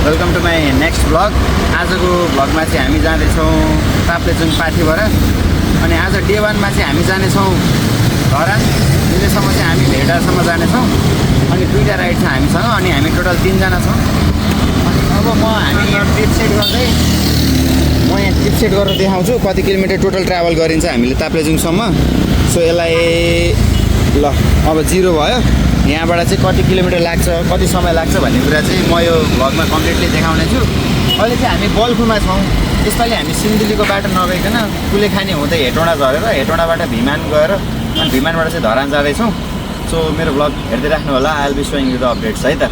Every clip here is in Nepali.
Welcome to my next vlog. आजको भ्लगमा चाहिँ हामी जाँदैछौँ ताप्लेजुङ पाथिबाट। अनि आज डे 1 मा चाहिँ हामी जानेछौँ धरान। दिल्लीसम्म चाहिँ हामी भेडासम्म जानेछौँ। अनि दुईवटा राइड छ हामीसँग। अनि हामी टोटल 3 जना छौँ। अनि अब हामी यहाँ ट्रिप सेट गरेर देखाउँछु कति किलोमिटर टोटल ट्राभल गरिन्छ हामीले ताप्लेजुङसम्म। सो यसलाई ल अब 0 भयो। यहाँबाट चाहिँ कति किलोमिटर लाग्छ, कति समय लाग्छ भन्ने कुरा चाहिँ म यो भ्लगमा कम्प्लिटली देखाउने छु। अहिले चाहिँ हामी बल्खुमा छौँ। यसपालि हामी सिन्धुलीको बाटो नगइकन कुलेखानी हुँदै हेटौँडा झरेर हेटौँडाबाट भिमान गएर अनि भिमानबाट चाहिँ धरान जाँदैछौँ। सो मेरो भ्लग हेर्दै राख्नु होला। I will be showing you the updates है त।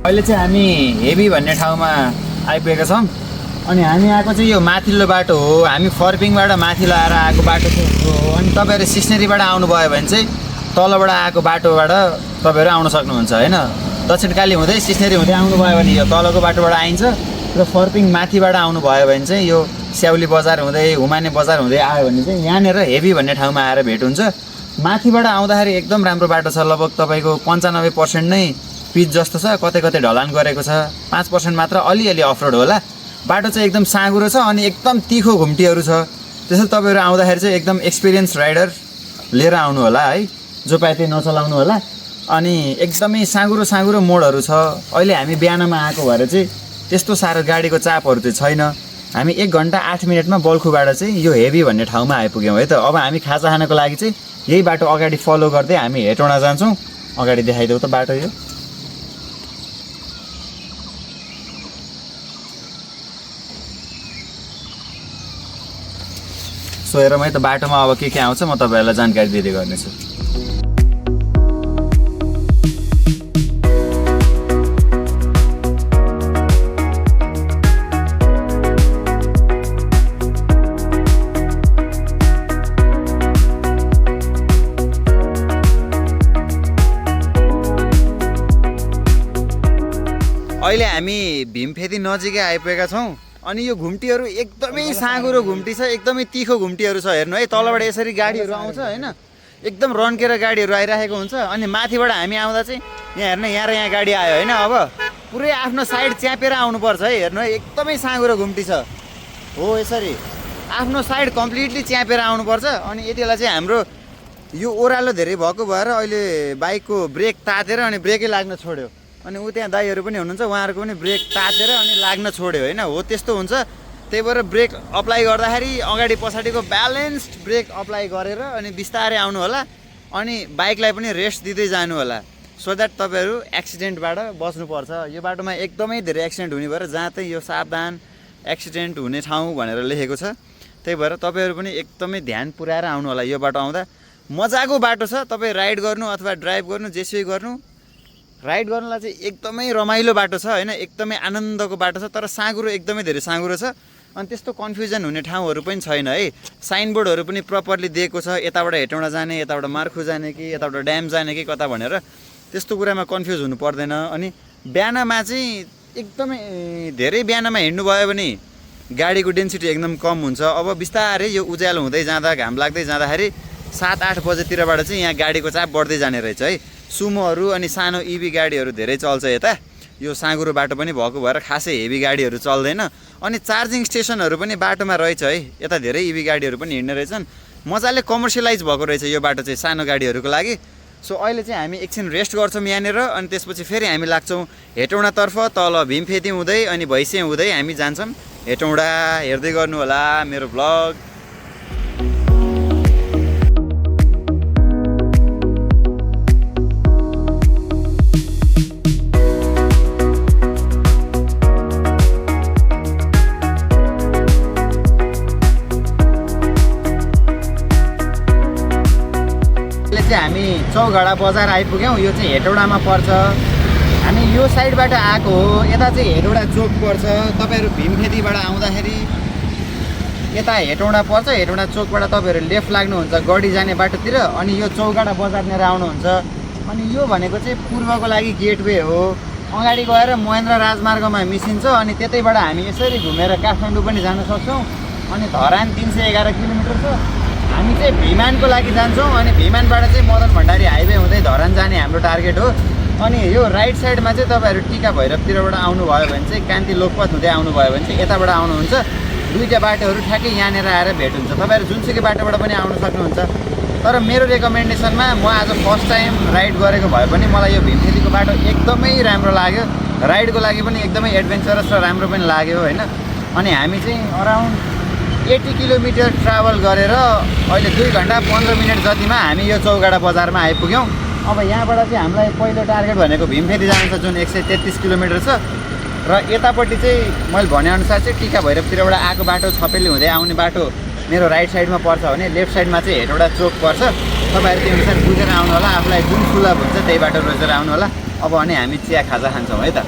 अहिले चाहिँ हामी हेभी भन्ने ठाउँमा आइपुगेका छौँ। अनि हामी आएको चाहिँ यो माथिल्लो बाटो हो। हामी फर्पिङबाट माथिल्लो आएर आएको बाटो चाहिँ हो। अनि तपाईँहरू सिस्नेरीबाट आउनुभयो भने चाहिँ तलबाट आएको बाटोबाट तपाईँहरू आउन सक्नुहुन्छ होइन। दक्षिणकाली हुँदै सिस्नेरी हुँदै आउनुभयो भने यो तलको बाटोबाट आइन्छ। र फर्पिङ माथिबाट आउनुभयो भने चाहिँ यो स्याउली बजार हुँदै हुमाने बजार हुँदै आयो भने चाहिँ यहाँनिर हेभी भन्ने ठाउँमा आएर भेट हुन्छ। माथिबाट आउँदाखेरि एकदम राम्रो बाटो छ। लगभग तपाईँको 95% नै पिच जस्तो छ। कतै कतै ढलान गरेको छ। 5% मात्र अलिअलि अफरोड होला। बाटो चाहिँ एकदम साँघुरो छ अनि एकदम तिखो घुम्टीहरू छ। त्यसैले तपाईँहरू आउँदाखेरि चाहिँ एकदम एक्सपिरियन्स राइडर लिएर आउनु होला है। जो पाए त्यही नचलाउनु होला। अनि एकदमै साँघुरो मोडहरू छ। अहिले हामी बिहानमा आएको भएर चाहिँ त्यस्तो साह्रो गाडीको चापहरू चाहिँ छैन। हामी 1 घन्टा 8 मिनटमा बल्खुबाट चाहिँ यो हेभी भन्ने ठाउँमा आइपुग्यौँ है त। अब हामी खाजा खानको लागि चाहिँ यही बाटो अगाडि फलो गर्दै हामी हेटौँडा जान्छौँ। अगाडि देखाइदेऊ त बाटो यो। सो हेरौँ है त बाटोमा अब के आउँछ म तपाईँहरूलाई जानकारी दिँदै गर्नेछु। अहिले हामी भीमफेदी नजिकै आइपुगेका छौँ। अनि यो घुम्टीहरू एकदमै साँघुरो घुम्टी छ। एकदमै तिखो घुम्टीहरू छ। हेर्नु है तलबाट यसरी गाडीहरू आउँछ होइन। एकदम रन्केर गाडीहरू आइरहेको हुन्छ। अनि माथिबाट हामी आउँदा चाहिँ यहाँ हेर्नु यहाँ र यहाँ गाडी आयो होइन। अब पुरै आफ्नो साइड च्यापेर आउनुपर्छ है। हेर्नु है एकदमै साँघुरो घुम्टी छ हो। यसरी आफ्नो साइड कम्प्लिटली च्यापेर आउनुपर्छ। अनि यति बेला चाहिँ हाम्रो यो ओह्रालो धेरै भएको भएर अहिले बाइकको ब्रेक तातेर अनि ब्रेकै लाग्न छोड्यो। अनि ऊ त्यहाँ दाइहरू पनि हुनुहुन्छ। उहाँहरूको पनि ब्रेक तातेर अनि लाग्न छोड्यो होइन। हो त्यस्तो हुन्छ। त्यही भएर ब्रेक अप्लाई गर्दाखेरि अगाडि पछाडिको ब्यालेन्स्ड ब्रेक अप्लाई गरेर अनि बिस्तारै आउनु होला। अनि बाइकलाई पनि रेस्ट दिँदै जानु होला। सो द्याट तपाईँहरू एक्सिडेन्टबाट बच्नुपर्छ। यो बाटोमा एकदमै धेरै एक्सिडेन्ट हुने भएर जहाँ चाहिँ यो सावधान एक्सिडेन्ट हुने ठाउँ भनेर लेखेको छ। त्यही भएर तपाईँहरू पनि एकदमै ध्यान पुऱ्याएर आउनु होला। यो बाटो आउँदा मजाको बाटो छ। तपाईँ राइड गर्नु अथवा ड्राइभ गर्नु जेसुकै गर्नु। राइड गर्नलाई चाहिँ एकदमै रमाइलो बाटो छ होइन। एकदमै आनन्दको बाटो छ। तर साँघुरो एकदमै धेरै साँघुरो छ। अनि त्यस्तो कन्फ्युजन हुने ठाउँहरू पनि छैन है। साइनबोर्डहरू पनि प्रपरली दिएको छ। यताबाट हेटौँडा जाने, यताबाट मार्खु जाने कि यताबाट ड्याम जाने कि कता भनेर त्यस्तो कुरामा कन्फ्युज हुनु पर्दैन। अनि बिहानमा चाहिँ एकदमै धेरै बिहानमा हिँड्नुभयो भने गाडीको डेन्सिटी एकदम कम हुन्छ। अब बिस्तारै यो उज्यालो हुँदै जाँदा घाम लाग्दै जाँदाखेरि 7-8 बजेतिरबाट चाहिँ यहाँ गाडीको चाप बढ्दै जाने रहेछ है। सुमोहरू अनि सानो इभी गाडीहरू धेरै चल्छ यता। यो साँघुरो बाटो पनि भएको भएर खासै हेभी गाडीहरू चल्दैन। अनि चार्जिङ स्टेसनहरू पनि बाटोमा रहेछ है। यता धेरै इभी गाडीहरू पनि हिँड्ने रहेछन्। मजाले कमर्सियलाइज भएको रहेछ यो बाटो चाहिँ सानो गाडीहरूको लागि। सो अहिले चाहिँ हामी एकछिन रेस्ट गर्छौँ यहाँनिर। अनि त्यसपछि फेरि हामी लाग्छौँ हेटौँडातर्फ। तल भीमफेदी हुँदै अनि भैँसे हुँदै हामी जान्छौँ हेटौँडा। हेर्दै गर्नु होला मेरो भ्लग। हामी चौघडा बजार आइपुग्यौँ। यो चाहिँ हेटौडामा पर्छ। हामी यो साइडबाट आएको हो। यता चाहिँ हेटौडा चोक पर्छ। तपाईँहरू भीमखेतीबाट आउँदाखेरि यता हेटौडा पर्छ। हेटौडा चोकबाट तपाईँहरू लेफ्ट लाग्नुहुन्छ गढी जाने बाटोतिर, अनि यो चौघडा बजारनिर आउनुहुन्छ। अनि यो भनेको चाहिँ पूर्वको लागि गेटवे हो। अगाडि गएर महेन्द्र राजमार्गमा मिसिन्छ, अनि त्यतैबाट हामी यसरी घुमेर काठमाडौँ पनि जान सक्छौँ। अनि धरान 311 किलोमिटर छ। हामी चाहिँ भिमानको लागि जान्छौँ, अनि भिमानबाट चाहिँ मदन भण्डारी हाइवे हुँदै धरान जाने हाम्रो टार्गेट हो। अनि यो राइट साइडमा चाहिँ तपाईँहरू टिका भैरवतिरबाट आउनुभयो भने चाहिँ कान्ति लोकपथ हुँदै आउनुभयो भने चाहिँ यताबाट आउनुहुन्छ। दुईवटा बाटोहरू ठ्याक्कै यहाँनिर आएर भेट हुन्छ। तपाईँहरू जुनसुकै बाटोबाट पनि आउन सक्नुहुन्छ। तर मेरो रेकमेन्डेसनमा म आज फर्स्ट टाइम राइड गरेको भए पनि मलाई यो भीमखेतीको बाटो एकदमै राम्रो लाग्यो। राइडको लागि पनि एकदमै एडभेन्चरस र राम्रो पनि लाग्यो होइन। अनि हामी चाहिँ अराउन्ड 80 किलोमिटर ट्राभल गरेर अहिले 2 घन्टा 15 मिनट जतिमा हामी यो चौघडा बजारमा आइपुग्यौँ। अब यहाँबाट चाहिँ हामीलाई पहिलो टार्गेट भनेको भीमखेती जानु छ, जुन 133 किलोमिटर छ। र यतापट्टि चाहिँ मैले भनेअनुसार चाहिँ टिका भैरवतिरबाट आएको बाटो छपेली हुँदै आउने बाटो मेरो राइट साइडमा पर्छ भने लेफ्ट साइडमा चाहिँ हेटौडा चोक पर्छ। तपाईँहरू त्यो अनुसार बुझेर आउनु होला। आफूलाई जुन सुलभ हुन्छ त्यही बाटो रोजेर आउनु होला। अब अनि हामी चिया खाजा खान्छौँ है त।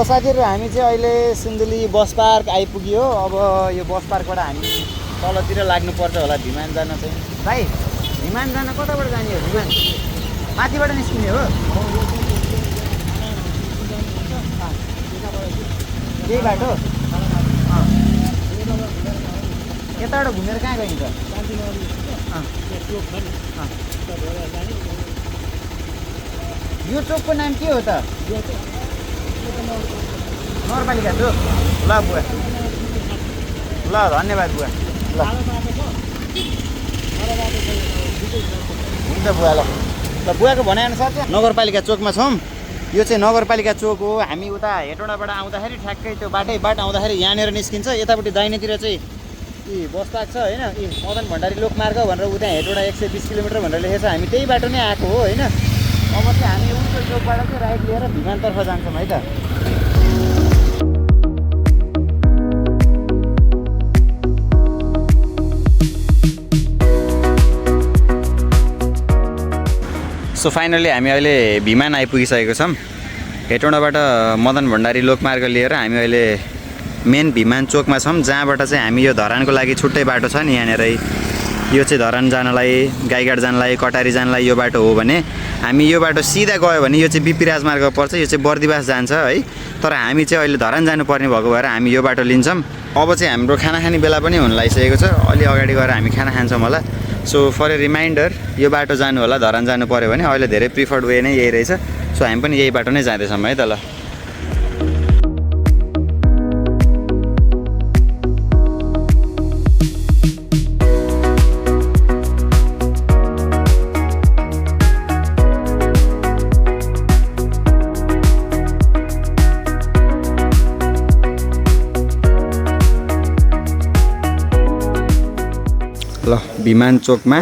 साथीहरू हामी चाहिँ अहिले सिन्धुली बस पार्क आइपुग्यो। अब यो बस पार्कबाट हामी तलतिर लाग्नुपर्छ होला भिमान जान चाहिँ। भाइ भिमान जान कताबाट जाने हो? भिमान माथिबाट निस्किने हो? त्यही बाटो यताबाट घुमेर कहाँ गइन्छ? यो चोकको नाम के हो त? नगरपालिका चोक। ल बुवा, ल धन्यवाद बुवा। ल हुन्छ बुवा। ल बुवाको भनाइअनुसार चाहिँ नगरपालिका चोकमा छौँ। यो चाहिँ नगरपालिका चोक हो। हामी उता हेटौडाबाट आउँदाखेरि ठ्याक्कै त्यो बाटो आउँदाखेरि यहाँनिर निस्किन्छ। यतापट्टि दाहिनेतिर चाहिँ बस पार्क छ होइन। मदन भण्डारी लोकमार्ग भनेर उता हेटौडा 120 किलोमिटर भनेर लेखेको छ। हामी त्यही बाटो नै आएको हो होइन। अब चाहिँ हामी उल्टो चोकबाट चाहिँ राइट लिएर भिमानतर्फ जान्छौँ है त। सो फाइनली हामी अहिले भिमान आइपुगिसकेको छौँ। हेटौडाबाट मदन भण्डारी लोकमार्ग लिएर हामी अहिले मेन भिमान चोकमा छौँ, जहाँबाट चाहिँ हामी यो धरानको लागि छुट्टै बाटो छ नि यहाँनिरै। यो चाहिँ धरान जानलाई, गाईघाट जानलाई, कटारी जानलाई यो बाटो हो भने हामी यो बाटो सिधा गयो भने यो चाहिँ बिपी राजमार्ग पर्छ। यो चाहिँ बर्दिवास जान्छ है। तर हामी चाहिँ अहिले धरान जानुपर्ने भएको भएर हामी यो बाटो लिन्छौँ। अब चाहिँ हाम्रो खाना खाने बेला पनि हुन लागिसकेको छ। अलि अगाडि गएर हामी खाना खान्छौँ होला। सो फर ए रिमाइन्डर, यो बाटो जानु होला धरान जानु पऱ्यो भने। अहिले धेरै प्रिफर्ड वे नै यही रहेछ। सो हामी पनि यही बाटो नै जाँदैछौँ है त। ल ल भिमान चोकमा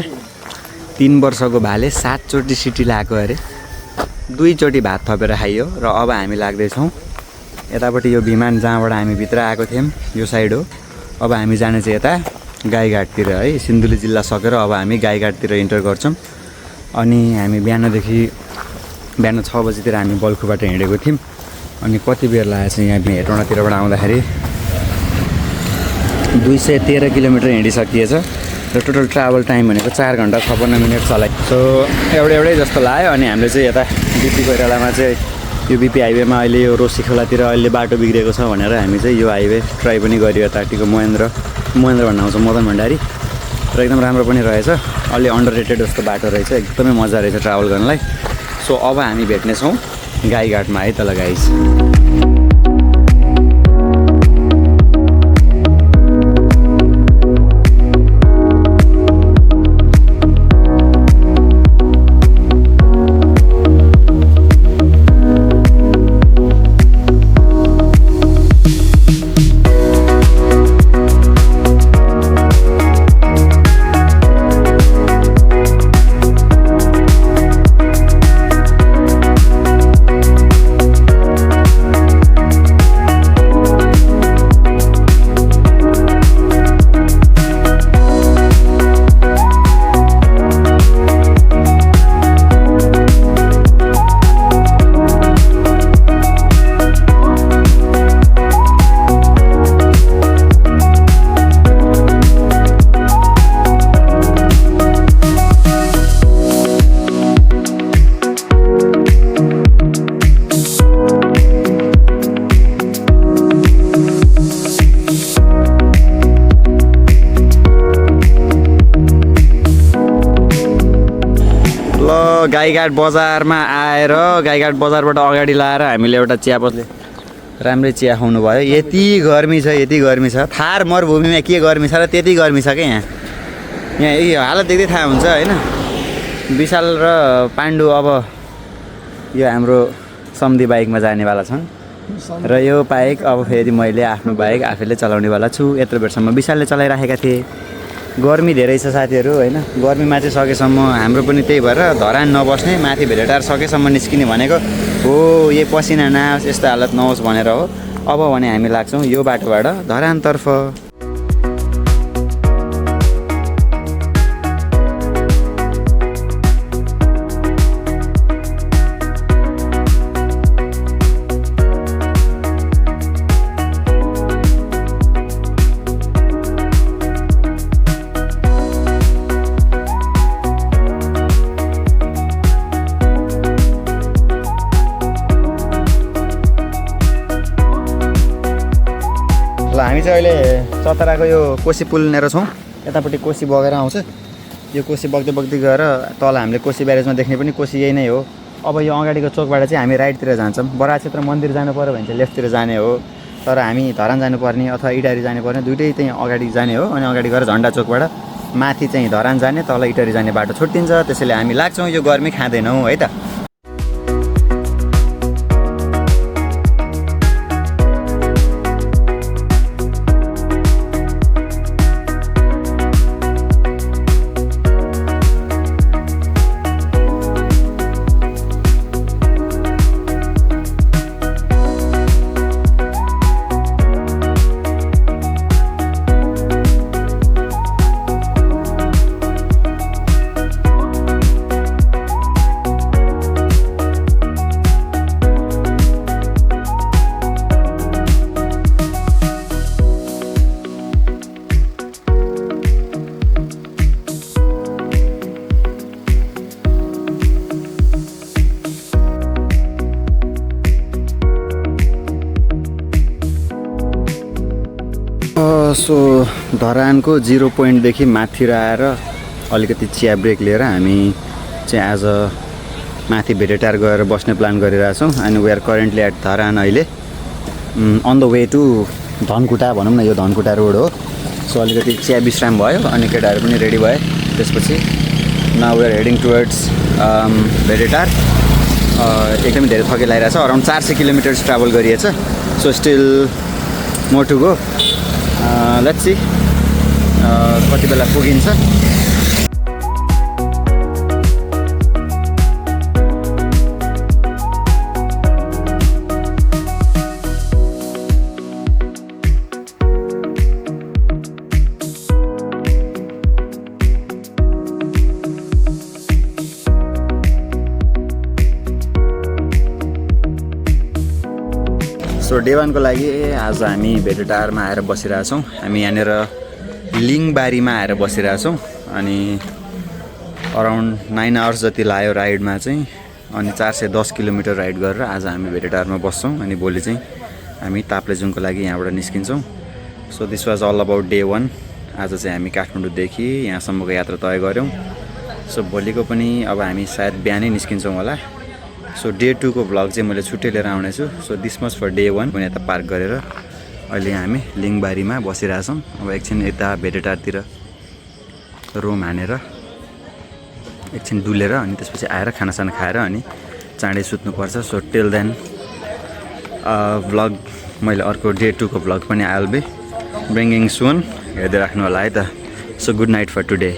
3 वर्षको भाले 7 चोटि सिटी लगाएको अरे। 2 चोटि भात थपेर खाइयो। र अब हामी लाग्दैछौँ यतापट्टि यो भिमान जहाँबाट हामी भित्र आएको थियौँ यो साइड हो। अब हामी जाने चाहिँ यता गाईघाटतिर है। सिन्धुली जिल्ला सकेर अब हामी गाईघाटतिर इन्टर गर्छौँ। अनि हामी बिहान 6 बजीतिर हामी बल्खुबाट हिँडेको थियौँ। अनि कति बेर लागेको छ यहाँ हेटौडातिरबाट आउँदाखेरि 213 किलोमिटर हिँडिसकिएछ। र टोटल ट्राभल टाइम भनेको 4 घन्टा 56 मिनट चलाइ। सो एउटै जस्तो लाग्यो। अनि हामीले चाहिँ यता बिपी कोइरालामा चाहिँ यो बिपी हाइवेमा अहिले यो रोसी खोलातिर अहिले बाटो बिग्रेको छ भनेर हामी चाहिँ यो हाइवे ट्राई पनि गरियो। यताटिको महेन्द्र भन्नु आउँछ मदन भण्डारी। र एकदम राम्रो पनि रहेछ। अलि अन्डर रेटेड जस्तो बाटो रहेछ। एकदमै मजा रहेछ ट्राभल गर्नलाई। सो अब हामी भेट्नेछौँ गाईघाटमा है त ल गाइस। गाईघाट बजारमा आएर गाईघाट बजारबाट अगाडि लाएर हामीले एउटा चिया बस्ने राम्रै चिया खुवाउनु भयो। यति गर्मी छ थार मरुभूमिमा के गर्मी छ र त्यति गर्मी छ क्या यहाँ यही हालत देख्दै थाहा हुन्छ होइन। विशाल र पाण्डु अब यो हाम्रो सम्धी बाइकमा जानेवाला छन् र यो बाइक अब फेरि मैले आफ्नो बाइक आफैले चलाउनेवाला छु। यत्रो बेरसम्म विशालले चलाइराखेका थिए। गर्मी धेरै छ साथीहरू होइन। गर्मीमा चाहिँ सकेसम्म हाम्रो पनि त्यही भएर धरान नबस्ने, माथि भेटेटार सकेसम्म निस्किने भनेको हो। यही पसिना नआओस्, यस्तो हालत नहोस् भनेर हो। अब भने हामी लाग्छौँ यो बाटोबाट धरानतर्फ। हामी चाहिँ अहिले चतराको यो कोसी पुलनेर छौँ। यतापट्टि कोसी बगेर आउँछ। यो कोसी बग्दै बग्दै गएर तल हामीले कोसी ब्यारेजमा देख्ने पनि कोसी यही नै हो। अब यो अगाडिको चोकबाट चाहिँ हामी राइटतिर जान्छौँ। बराक्षेत्र मन्दिर जानु पऱ्यो भने चाहिँ लेफ्टतिर जाने हो। तर हामी धरान जानुपर्ने अथवा इटारी जानुपर्ने दुइटै चाहिँ अगाडि जाने हो। अनि अगाडि गएर झन्डा चोकबाट माथि चाहिँ धरान जाने, तल इटारी जाने बाटो छुट्टिन्छ। त्यसैले हामी लाग्छौँ, यो गर्मी खाँदैनौँ है त। सो धरानको 0 पोइन्टदेखि माथि आएर अलिकति चिया ब्रेक लिएर हामी चाहिँ आज माथि भेटेटार गएर बस्ने प्लान गरिरहेछौँ। अनि we are currently at Dharan अहिले on the way to Dhankuta भनौँ न, यो धनकुटा रोड हो। सो अलिकति चिया विश्राम भयो अनि केटाहरू पनि रेडी भए। त्यसपछि now we are heading towards Bhedetar. एकदमै धेरै थके लागिरहेछ। अराउन्ड 400 किलोमिटर्स ट्राभल गरिएछ। So still more to go. Let's see कति बेला पुगिन्छ। सो डे 1 को लागि आज हामी भेटेटारमा आएर बसिरहेछौँ। हामी यहाँनिर लिङबारीमा आएर बसिरहेछौँ। अनि अराउन्ड 9 आवर्स जति लाग्यो राइडमा चाहिँ। अनि 410 किलोमिटर राइड गरेर आज हामी भेटेटारमा बस्छौँ। अनि भोलि चाहिँ हामी ताप्लेजुङको लागि यहाँबाट निस्किन्छौँ। So this was all about day 1। आज चाहिँ हामी काठमाडौँदेखि यहाँसम्मको यात्रा तय गऱ्यौँ। सो भोलिको पनि अब हामी सायद बिहानै निस्किन्छौँ होला। सो डे 2 को भ्लग चाहिँ मैले छुट्टै लिएर आउनेछु। So this much for day 1। पनि यता पार्क गरेर अहिले हामी लिङबारीमा बसिरहेछौँ। अब एकछिन यता भेटेटारतिर रुम हानेर एकछिन डुलेर अनि त्यसपछि आएर खानासाना खाएर अनि चाँडै सुत्नुपर्छ। सो टिल देन भ्लग मैले अर्को डे 2 को भ्लग पनि I will be bringing soon. हेर्दै राख्नु होला है त। So good night for today.